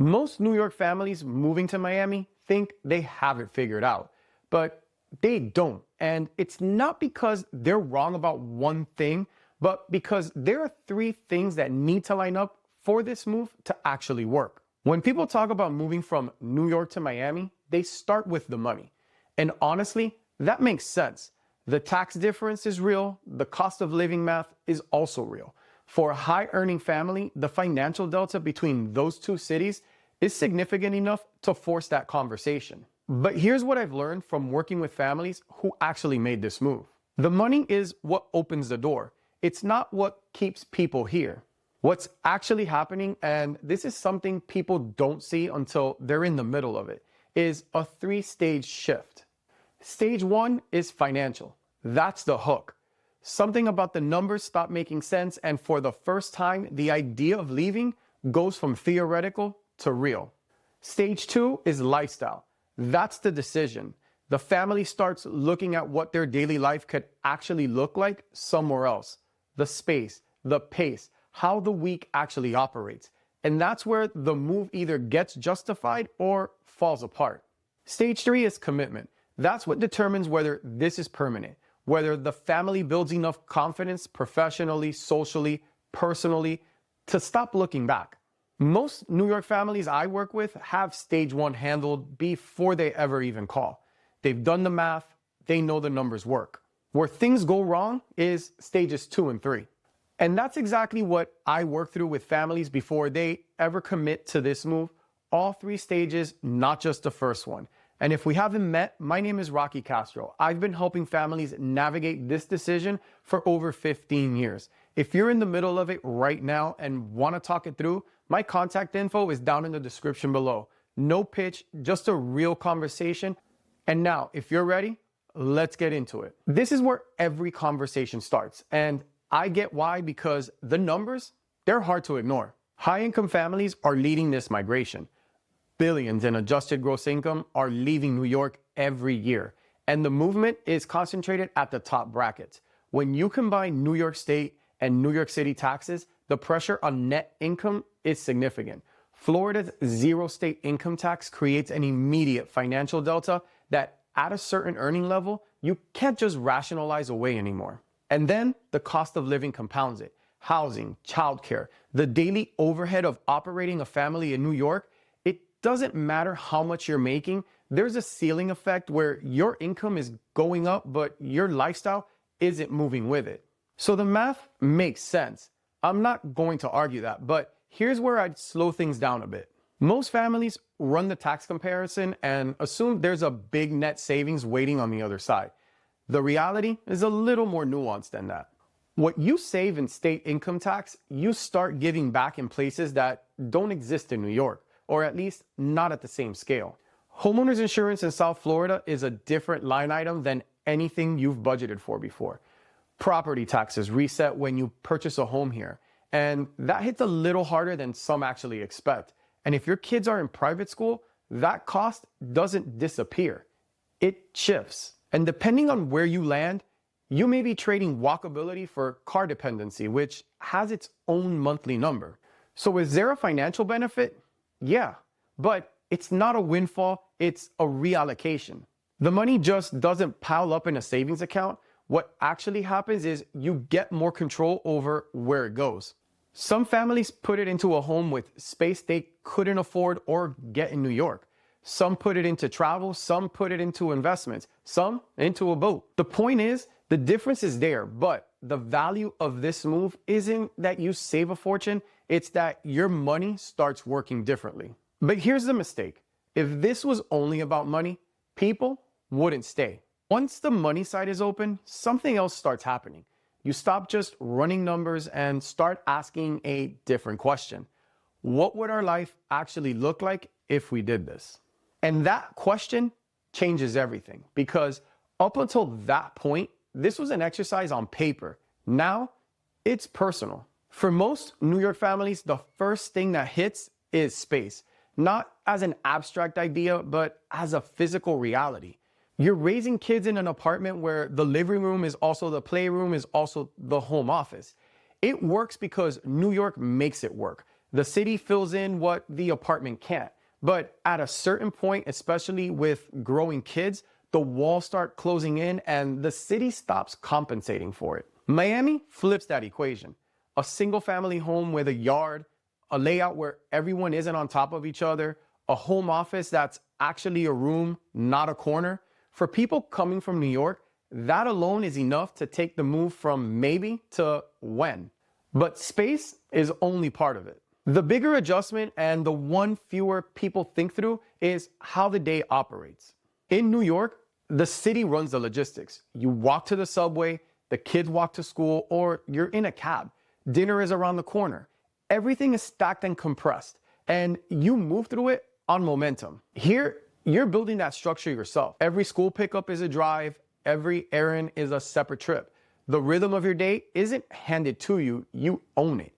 Most New York families moving to Miami think they have it figured out, but they don't. And it's not because they're wrong about one thing, but because there are three things that need to line up for this move to actually work. When people talk about moving from New York to Miami, they start with the money. And honestly, that makes sense. The tax difference is real. The cost of living math is also real. For a high earning family, the financial delta between those two cities is significant enough to force that conversation. But here's what I've learned from working with families who actually made this move. The money is what opens the door. It's not what keeps people here. What's actually happening, and this is something people don't see until they're in the middle of it, is a three-stage shift. Stage one is financial. That's the hook. Something about the numbers stop making sense, and for the first time, the idea of leaving goes from theoretical to real. Stage two is lifestyle. That's the decision. The family starts looking at what their daily life could actually look like somewhere else. The space, the pace, how the week actually operates. And that's where the move either gets justified or falls apart. Stage three is commitment. That's what determines whether this is permanent, whether the family builds enough confidence professionally, socially, personally, to stop looking back. Most New York families I work with have stage one handled before they ever even call. They've done the math, they know the numbers work. Where things go wrong is stages 2 and 3. And that's exactly what I work through with families before they ever commit to this move. All 3 stages, not just the first one. And if we haven't met, my name is Roque Castro. I've been helping families navigate this decision for over 15 years. If you're in the middle of it right now and want to talk it through, my contact info is down in the description below. No pitch, just a real conversation. And now, if you're ready, let's get into it. This is where every conversation starts. And I get why, because the numbers, they're hard to ignore. High-income families are leading this migration. Billions in adjusted gross income are leaving New York every year. And the movement is concentrated at the top brackets. When you combine New York State and New York City taxes, the pressure on net income is significant. Florida's zero state income tax creates an immediate financial delta that at a certain earning level, you can't just rationalize away anymore. And then the cost of living compounds it. Housing, childcare, the daily overhead of operating a family in New York, it doesn't matter how much you're making. There's a ceiling effect where your income is going up, but your lifestyle isn't moving with it. So the math makes sense. I'm not going to argue that, but here's where I'd slow things down a bit. Most families run the tax comparison and assume there's a big net savings waiting on the other side. The reality is a little more nuanced than that. What you save in state income tax, you start giving back in places that don't exist in New York, or at least not at the same scale. Homeowners insurance in South Florida is a different line item than anything you've budgeted for before. Property taxes reset when you purchase a home here, and that hits a little harder than some actually expect. And if your kids are in private school, that cost doesn't disappear. It shifts. And depending on where you land, you may be trading walkability for car dependency, which has its own monthly number. So is there a financial benefit? Yeah, but it's not a windfall, it's a reallocation. The money just doesn't pile up in a savings account. What actually happens is you get more control over where it goes. Some families put it into a home with space they couldn't afford or get in New York. Some put it into travel, some put it into investments, some into a boat. The point is, the difference is there, but the value of this move isn't that you save a fortune, it's that your money starts working differently. But here's the mistake. If this was only about money, people wouldn't stay. Once the money side is open, something else starts happening. You stop just running numbers and start asking a different question. What would our life actually look like if we did this? And that question changes everything, because up until that point, this was an exercise on paper. Now it's personal. For most New York families, the first thing that hits is space, not as an abstract idea, but as a physical reality. You're raising kids in an apartment where the living room is also the playroom, is also the home office. It works because New York makes it work. The city fills in what the apartment can't. But at a certain point, especially with growing kids, the walls start closing in and the city stops compensating for it. Miami flips that equation. A single family home with a yard, a layout where everyone isn't on top of each other, a home office that's actually a room, not a corner. For people coming from New York, that alone is enough to take the move from maybe to when. But space is only part of it. The bigger adjustment, and the one fewer people think through, is how the day operates. In New York, the city runs the logistics. You walk to the subway, the kids walk to school, or you're in a cab. Dinner is around the corner. Everything is stacked and compressed, and you move through it on momentum. Here, you're building that structure yourself. Every school pickup is a drive. Every errand is a separate trip. The rhythm of your day isn't handed to you, you own it.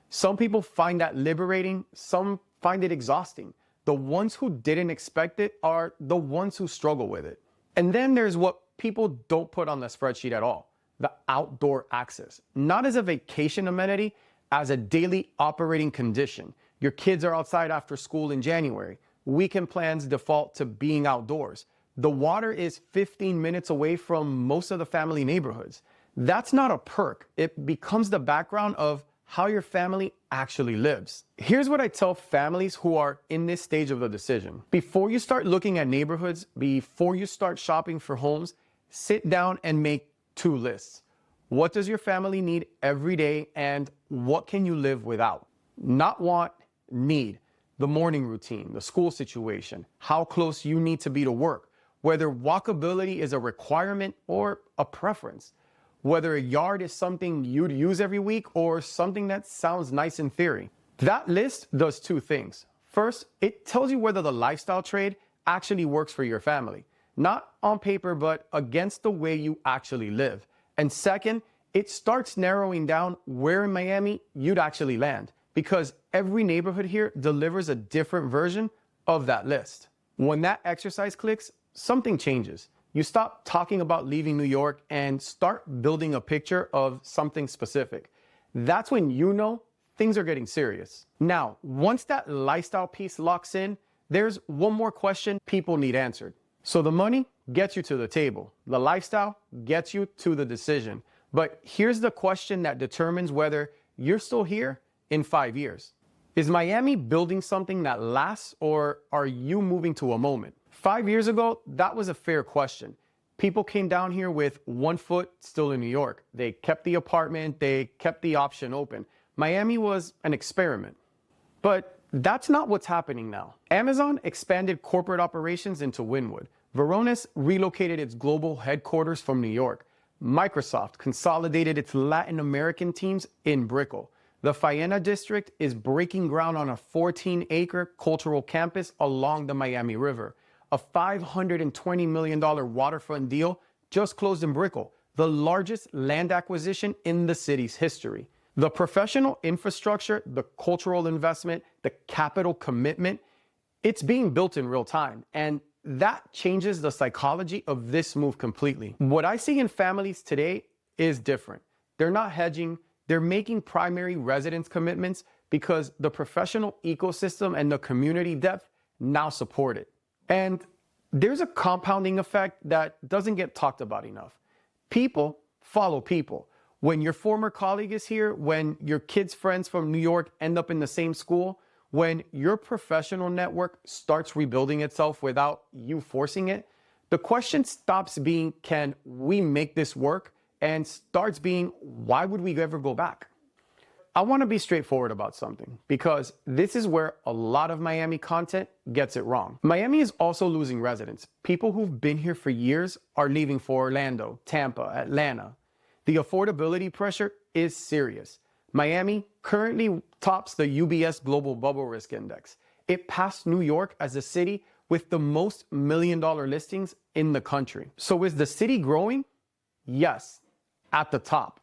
Some people find that liberating, some find it exhausting. The ones who didn't expect it are the ones who struggle with it. And then there's what people don't put on the spreadsheet at all: the outdoor access. Not as a vacation amenity, as a daily operating condition. Your kids are outside after school in January. Weekend plans default to being outdoors. The water is 15 minutes away from most of the family neighborhoods. That's not a perk. It becomes the background of how your family actually lives. Here's what I tell families who are in this stage of the decision. Before you start looking at neighborhoods, before you start shopping for homes, sit down and make 2 lists. What does your family need every day, and what can you live without? Not want, need. The morning routine, the school situation, how close you need to be to work, whether walkability is a requirement or a preference, whether a yard is something you'd use every week or something that sounds nice in theory. That list does 2 things. First, it tells you whether the lifestyle trade actually works for your family, not on paper, but against the way you actually live. And second, it starts narrowing down where in Miami you'd actually land, because every neighborhood here delivers a different version of that list. When that exercise clicks, something changes. You stop talking about leaving New York and start building a picture of something specific. That's when you know things are getting serious. Now, once that lifestyle piece locks in, there's one more question people need answered. So the money gets you to the table. The lifestyle gets you to the decision. But here's the question that determines whether you're still here in 5 years. Is Miami building something that lasts, or are you moving to a moment? 5 years ago, that was a fair question. People came down here with 1 foot still in New York. They kept the apartment, they kept the option open. Miami was an experiment. But that's not what's happening now. Amazon expanded corporate operations into Wynwood. Varonis relocated its global headquarters from New York. Microsoft consolidated its Latin American teams in Brickell. The Faena district is breaking ground on a 14-acre cultural campus along the Miami River. A $520 million waterfront deal just closed in Brickell, the largest land acquisition in the city's history. The professional infrastructure, the cultural investment, the capital commitment, it's being built in real time. And that changes the psychology of this move completely. What I see in families today is different. They're not hedging, they're making primary residence commitments because the professional ecosystem and the community depth now support it. And there's a compounding effect that doesn't get talked about enough. People follow people. When your former colleague is here, when your kids' friends from New York end up in the same school, when your professional network starts rebuilding itself without you forcing it, the question stops being, can we make this work? And starts being, why would we ever go back? I want to be straightforward about something, because this is where a lot of Miami content gets it wrong. Miami is also losing residents. People who've been here for years are leaving for Orlando, Tampa, Atlanta. The affordability pressure is serious. Miami currently tops the UBS Global Bubble Risk Index. It passed New York as the city with the most million-dollar listings in the country. So is the city growing? Yes, at the top.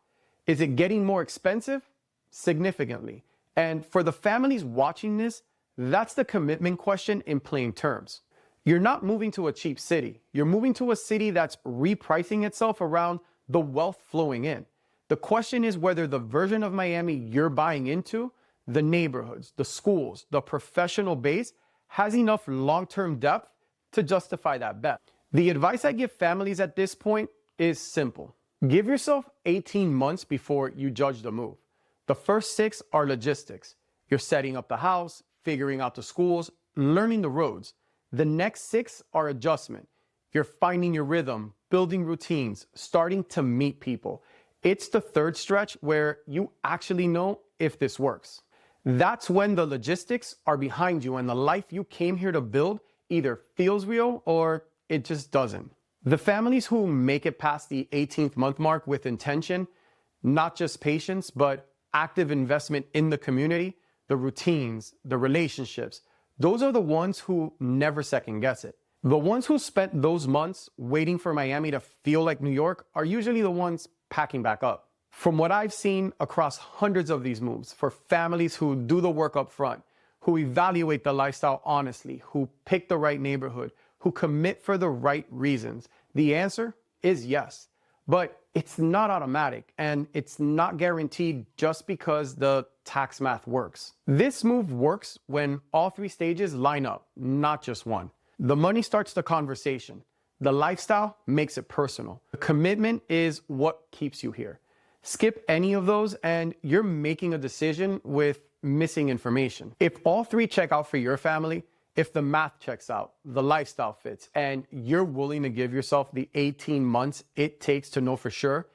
Is it getting more expensive? Significantly. And for the families watching this, that's the commitment question in plain terms. You're not moving to a cheap city. You're moving to a city that's repricing itself around the wealth flowing in. The question is whether the version of Miami you're buying into, the neighborhoods, the schools, the professional base has enough long-term depth to justify that bet. The advice I give families at this point is simple. Give yourself 18 months before you judge the move. The first 6 are logistics. You're setting up the house, figuring out the schools, learning the roads. The next 6 are adjustment. You're finding your rhythm, building routines, starting to meet people. It's the third stretch where you actually know if this works. That's when the logistics are behind you and the life you came here to build either feels real or it just doesn't. The families who make it past the 18th month mark with intention, not just patience, but active investment in the community, the routines, the relationships, those are the ones who never second guess it. The ones who spent those months waiting for Miami to feel like New York are usually the ones packing back up. From what I've seen across hundreds of these moves, for families who do the work up front, who evaluate the lifestyle honestly, who pick the right neighborhood, who commit for the right reasons, the answer is yes. But it's not automatic, and it's not guaranteed just because the tax math works. This move works when all 3 stages line up, not just one. The money starts the conversation. The lifestyle makes it personal. The commitment is what keeps you here. Skip any of those and you're making a decision with missing information. If all 3 check out for your family, if the math checks out, the lifestyle fits, and you're willing to give yourself the 18 months it takes to know for sure,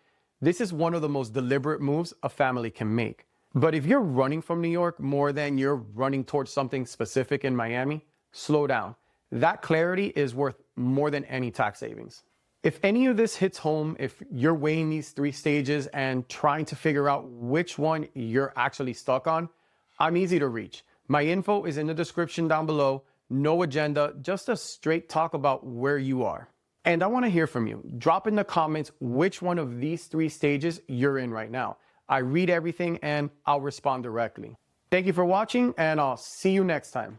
this is one of the most deliberate moves a family can make. But if you're running from New York more than you're running towards something specific in Miami, slow down. That clarity is worth more than any tax savings. If any of this hits home, if you're weighing these 3 stages and trying to figure out which one you're actually stuck on, I'm easy to reach. My info is in the description down below. No agenda, just a straight talk about where you are. And I want to hear from you. Drop in the comments which one of these 3 stages you're in right now. I read everything and I'll respond directly. Thank you for watching, and I'll see you next time.